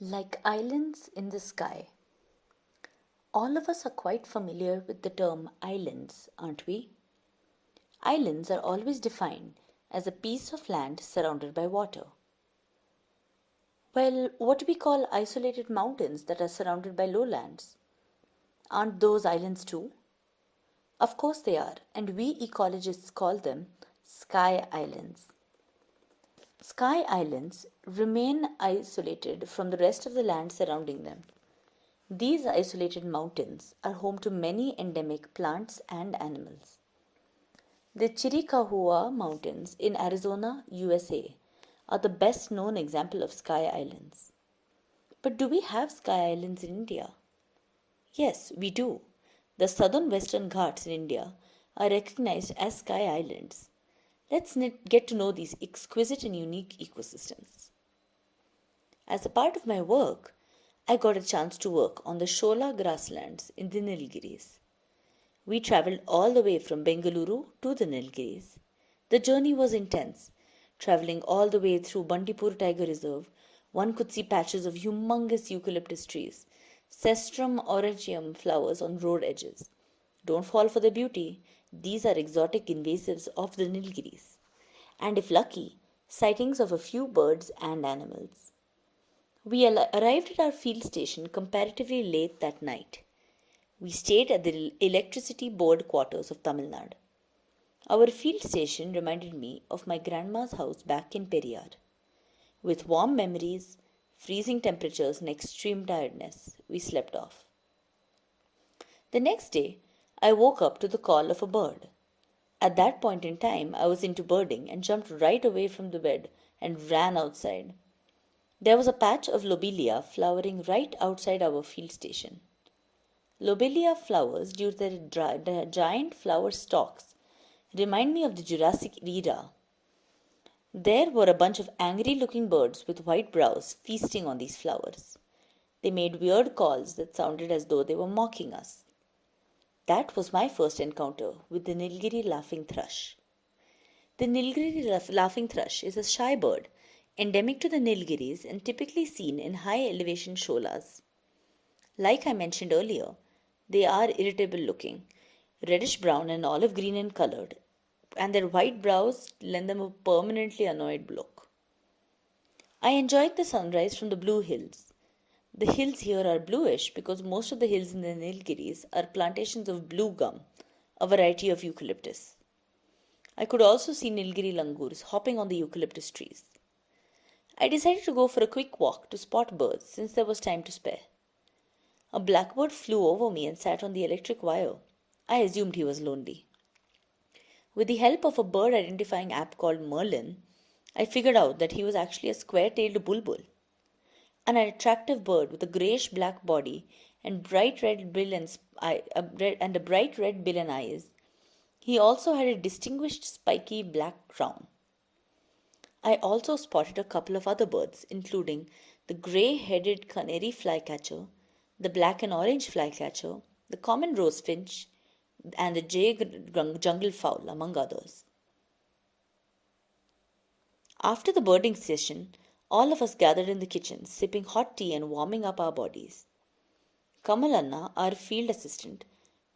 Like islands in the sky. All of us are quite familiar with the term islands, aren't we? Islands are always defined as a piece of land surrounded by water. Well, what we call isolated mountains that are surrounded by lowlands. Aren't those islands too? Of course they are, and we ecologists call them sky islands. Sky islands remain isolated from the rest of the land surrounding them. These isolated mountains are home to many endemic plants and animals. The Chiricahua Mountains in Arizona, USA, are the best known example of sky islands. But do we have sky islands in India? Yes, we do. The southern western Ghats in India are recognized as sky islands. Let's get to know these exquisite and unique ecosystems. As a part of my work, I got a chance to work on the shola grasslands in the Nilgiris. We traveled all the way from Bengaluru to the Nilgiris. The journey was intense. Traveling all the way through Bandipur Tiger Reserve, one could see patches of humongous eucalyptus trees, Cestrum aurantium flowers on road edges. Don't fall for the beauty. These are exotic invasives of the Nilgiris. And if lucky, sightings of a few birds and animals. We arrived at our field station comparatively late that night. We stayed at the electricity board quarters of Tamil Nadu. Our field station reminded me of my grandma's house back in Periyar. With warm memories, freezing temperatures, and extreme tiredness, we slept off. The next day, I woke up to the call of a bird. At that point in time, I was into birding and jumped right away from the bed and ran outside. There was a patch of lobelia flowering right outside our field station. Lobelia flowers, due to their giant flower stalks, remind me of the Jurassic era. There were a bunch of angry looking birds with white brows feasting on these flowers. They made weird calls that sounded as though they were mocking us. That was my first encounter with the Nilgiri laughing thrush. The Nilgiri laughing thrush is a shy bird, endemic to the Nilgiris and typically seen in high elevation sholas. Like I mentioned earlier, they are irritable looking, reddish brown and olive green in color, and their white brows lend them a permanently annoyed look. I enjoyed the sunrise from the blue hills. The hills here are bluish because most of the hills in the Nilgiris are plantations of blue gum, a variety of eucalyptus. I could also see Nilgiri langurs hopping on the eucalyptus trees. I decided to go for a quick walk to spot birds since there was time to spare. A blackbird flew over me and sat on the electric wire. I assumed he was lonely. With the help of a bird identifying app called Merlin, I figured out that he was actually a square-tailed bulbul, an attractive bird with a grayish-black body and a bright red bill and eyes. He also had a distinguished spiky black crown. I also spotted a couple of other birds, including the gray-headed canary flycatcher, the black and orange flycatcher, the common rosefinch, and the jungle fowl, among others. After the birding session, all of us gathered in the kitchen, sipping hot tea and warming up our bodies. Kamalanna, our field assistant,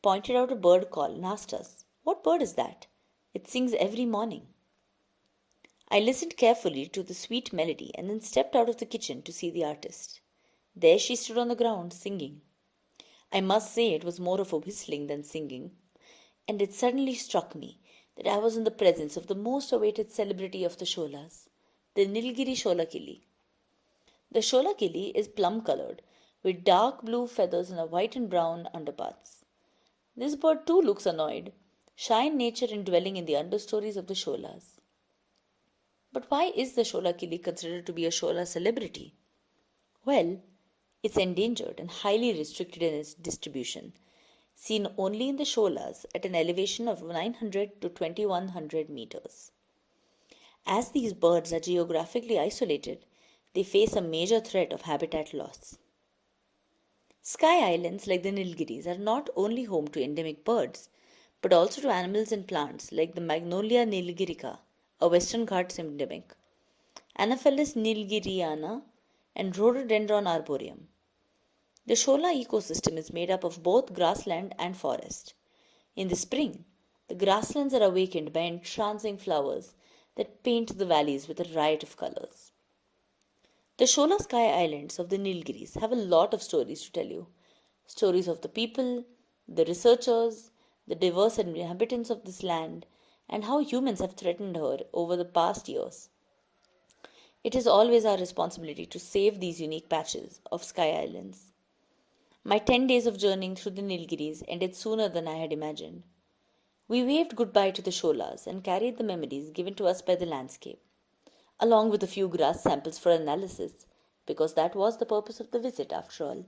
pointed out a bird call and asked us, "What bird is that? It sings every morning." I listened carefully to the sweet melody and then stepped out of the kitchen to see the artist. There she stood on the ground, singing. I must say it was more of a whistling than singing, and it suddenly struck me that I was in the presence of the most awaited celebrity of the sholas, the Nilgiri Sholakili. The Sholakili is plum colored, with dark blue feathers and a white and brown underparts. This bird too looks annoyed, shy in nature and dwelling in the understories of the sholas. But why is the Sholakili considered to be a shola celebrity? Well, it's endangered and highly restricted in its distribution, seen only in the sholas at an elevation of 900 to 2100 meters. As these birds are geographically isolated, they face a major threat of habitat loss. Sky islands like the Nilgiris are not only home to endemic birds, but also to animals and plants like the Magnolia nilgirica, a Western Ghats endemic, Anopheles nilgiriana, and Rhododendron Arboreum. The shola ecosystem is made up of both grassland and forest. In the spring, the grasslands are awakened by entrancing flowers that paint the valleys with a riot of colors. The Shola Sky Islands of the Nilgiris have a lot of stories to tell you. Stories of the people, the researchers, the diverse inhabitants of this land, and how humans have threatened her over the past years. It is always our responsibility to save these unique patches of sky islands. My 10 days of journeying through the Nilgiris ended sooner than I had imagined. We waved goodbye to the sholas and carried the memories given to us by the landscape, along with a few grass samples for analysis, because that was the purpose of the visit after all.